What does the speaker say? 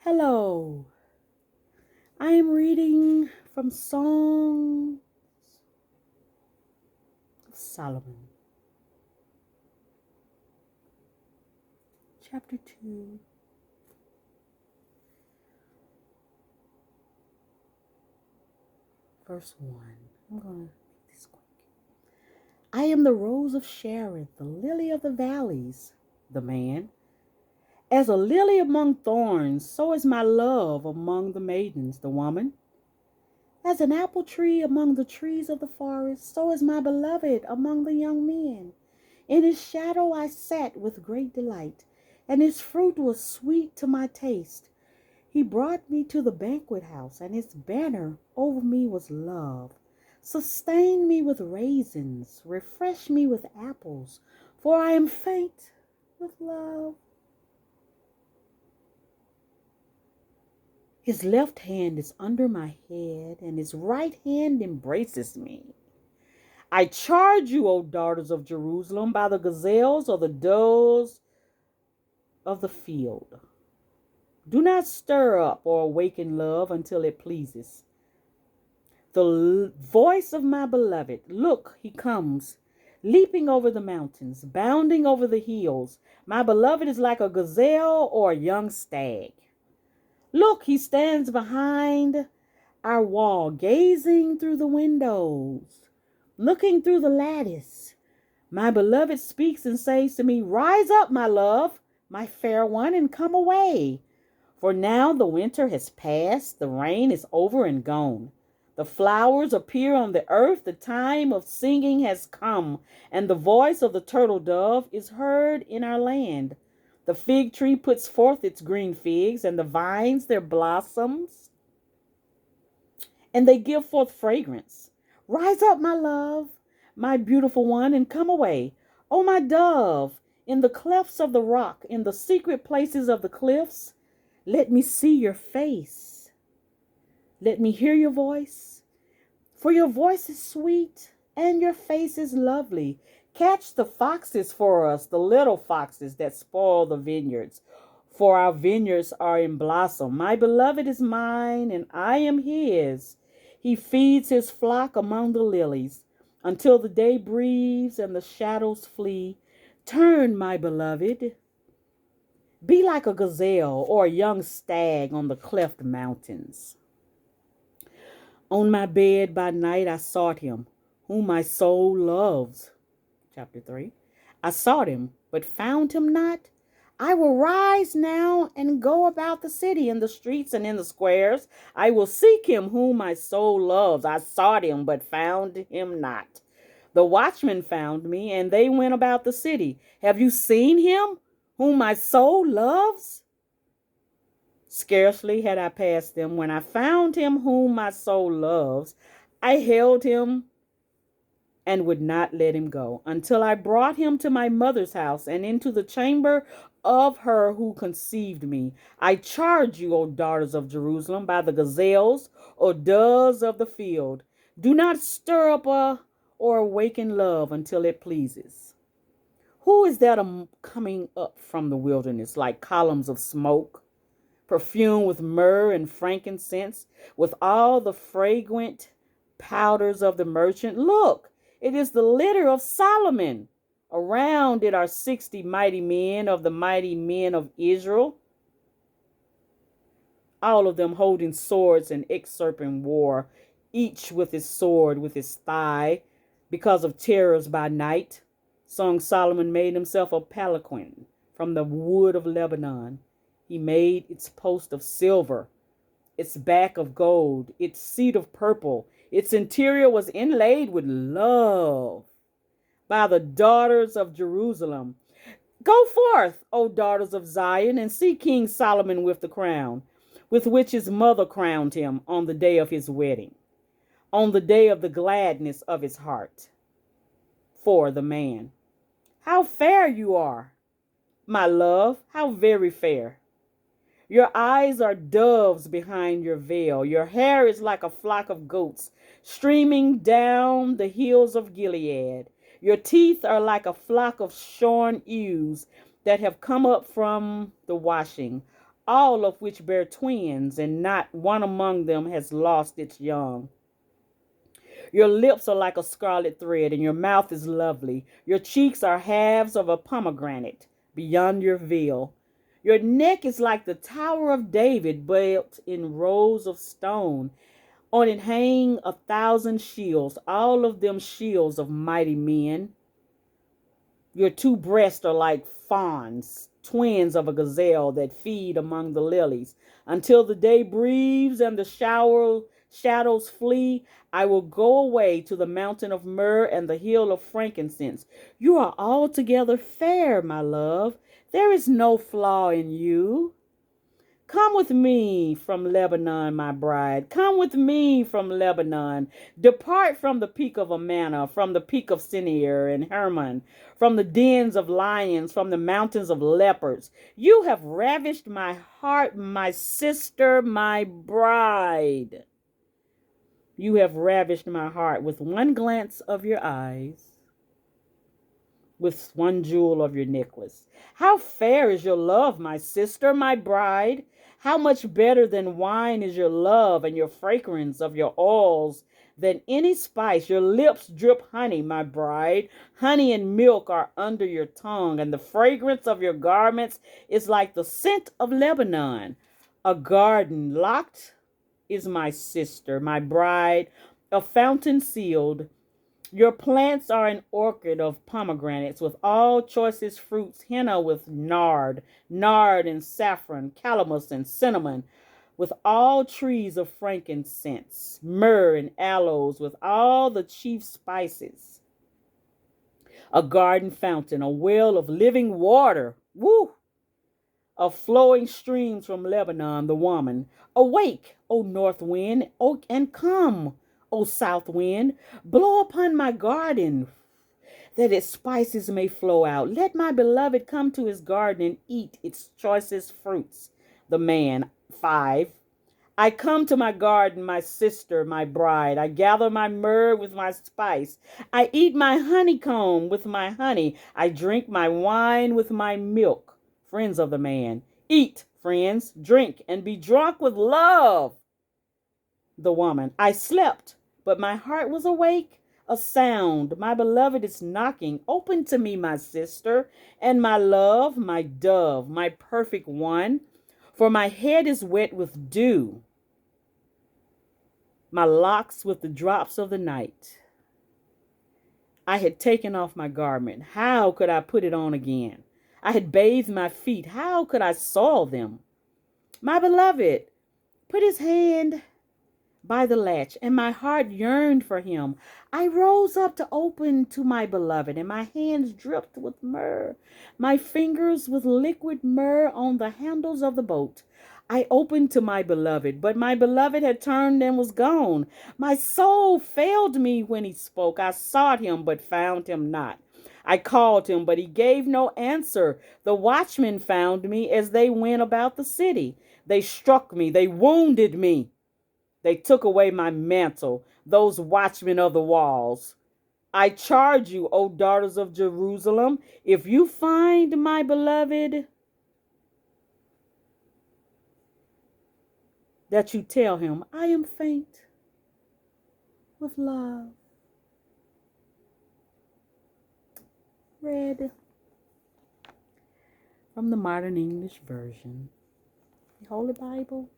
Hello, I am reading from Song of Solomon, chapter 2, verse 1. I'm going to make this quick. I am the rose of Sharon, the lily of the valleys, the man. As a lily among thorns, so is my love among the maidens, the woman. As an apple tree among the trees of the forest, so is my beloved among the young men. In his shadow I sat with great delight, and his fruit was sweet to my taste. He brought me to the banquet house, and his banner over me was love. Sustain me with raisins, refresh me with apples, for I am faint with love. His left hand is under my head, and his right hand embraces me. I charge you, O daughters of Jerusalem, by the gazelles or the does of the field. Do not stir up or awaken love until it pleases. The voice of my beloved, look, he comes, leaping over the mountains, bounding over the hills. My beloved is like a gazelle or a young stag. Look, he stands behind our wall, gazing through the windows, looking through the lattice. My beloved speaks and says to me, rise up, my love, my fair one, and come away. For now the winter has passed, the rain is over and gone. The flowers appear on the earth, the time of singing has come, and the voice of the turtle dove is heard in our land. The fig tree puts forth its green figs, and the vines their blossoms, and they give forth fragrance. Rise up, my love, my beautiful one, and come away. O my dove, in the clefts of the rock, in the secret places of the cliffs, let me see your face. Let me hear your voice. For your voice is sweet and your face is lovely. Catch the foxes for us, the little foxes that spoil the vineyards. For our vineyards are in blossom. My beloved is mine and I am his. He feeds his flock among the lilies until the day breathes and the shadows flee. Turn, my beloved. Be like a gazelle or a young stag on the cleft mountains. On my bed by night I sought him, whom my soul loves. Chapter 3. I sought him, but found him not. I will rise now and go about the city, in the streets and in the squares. I will seek him whom my soul loves. I sought him, but found him not. The watchmen found me, and they went about the city. Have you seen him whom my soul loves? Scarcely had I passed them when I found him whom my soul loves. I held him and would not let him go until I brought him to my mother's house and into the chamber of her who conceived me. I charge you, O daughters of Jerusalem, by the gazelles or doves of the field, do not stir up or awaken love until it pleases. Who is that coming up from the wilderness like columns of smoke, perfumed with myrrh and frankincense, with all the fragrant powders of the merchant? Look, it is the litter of Solomon. Around it are 60 mighty men of the mighty men of Israel, all of them holding swords and excerpting war, each with his sword with his thigh, because of terrors by night. Song Solomon made himself a palanquin from the wood of Lebanon. He made its post of silver, its back of gold, its seat of purple. Its interior was inlaid with love by the daughters of Jerusalem. Go forth, O daughters of Zion, and see King Solomon with the crown, with which his mother crowned him on the day of his wedding, on the day of the gladness of his heart. For the man. How fair you are, my love, how very fair. Your eyes are doves behind your veil. Your hair is like a flock of goats streaming down the hills of Gilead. Your teeth are like a flock of shorn ewes that have come up from the washing. all of which bear twins, and not one among them has lost its young. Your lips are like a scarlet thread, and your mouth is lovely. Your cheeks are halves of a pomegranate beyond your veil. Your neck is like the Tower of David, built in rows of stone. On it hang 1,000 shields, all of them shields of mighty men. Your two breasts are like fawns, twins of a gazelle that feed among the lilies. Until the day breathes and the shadows flee, I will go away to the mountain of myrrh and the hill of frankincense. You are altogether fair, my love. There is no flaw in you. Come with me from Lebanon, my bride. Come with me from Lebanon. Depart from the peak of Amana, from the peak of Sinir and Hermon, from the dens of lions, from the mountains of leopards. You have ravished my heart, my sister, my bride. You have ravished my heart with one glance of your eyes, with one jewel of your necklace. How fair is your love, my sister, my bride. How much better than wine is your love, and your fragrance of your oils than any spice. Your lips drip honey, my bride. Honey and milk are under your tongue, and the fragrance of your garments is like the scent of Lebanon. A garden locked is my sister, my bride, a fountain sealed. Your plants are an orchard of pomegranates with all choicest fruits, henna with nard and saffron, calamus and cinnamon, with all trees of frankincense, myrrh and aloes, with all the chief spices. A garden fountain, a well of living water, woo, of flowing streams from Lebanon, the woman. Awake, O north wind, and come, O south wind, blow upon my garden, that its spices may flow out. Let my beloved come to his garden and eat its choicest fruits. The man. 5. I come to my garden, my sister, my bride. I gather my myrrh with my spice. I eat my honeycomb with my honey. I drink my wine with my milk. Friends of the man, eat, friends, drink, and be drunk with love. The woman, I slept, but my heart was awake. A sound, my beloved is knocking. Open to me, my sister, and my love, my dove, my perfect one. For my head is wet with dew, my locks with the drops of the night. I had taken off my garment. How could I put it on again? I had bathed my feet. How could I soil them? My beloved put his hand by the latch, and my heart yearned for him. I rose up to open to my beloved, and my hands dripped with myrrh, my fingers with liquid myrrh on the handles of the boat. I opened to my beloved, but my beloved had turned and was gone. My soul failed me when he spoke. I sought him, but found him not. I called him, but he gave no answer. The watchmen found me as they went about the city. They struck me, they wounded me. They took away my mantle, those watchmen of the walls. I charge you, O daughters of Jerusalem, if you find my beloved, that you tell him, I am faint with love. Read from the Modern English Version, the Holy Bible,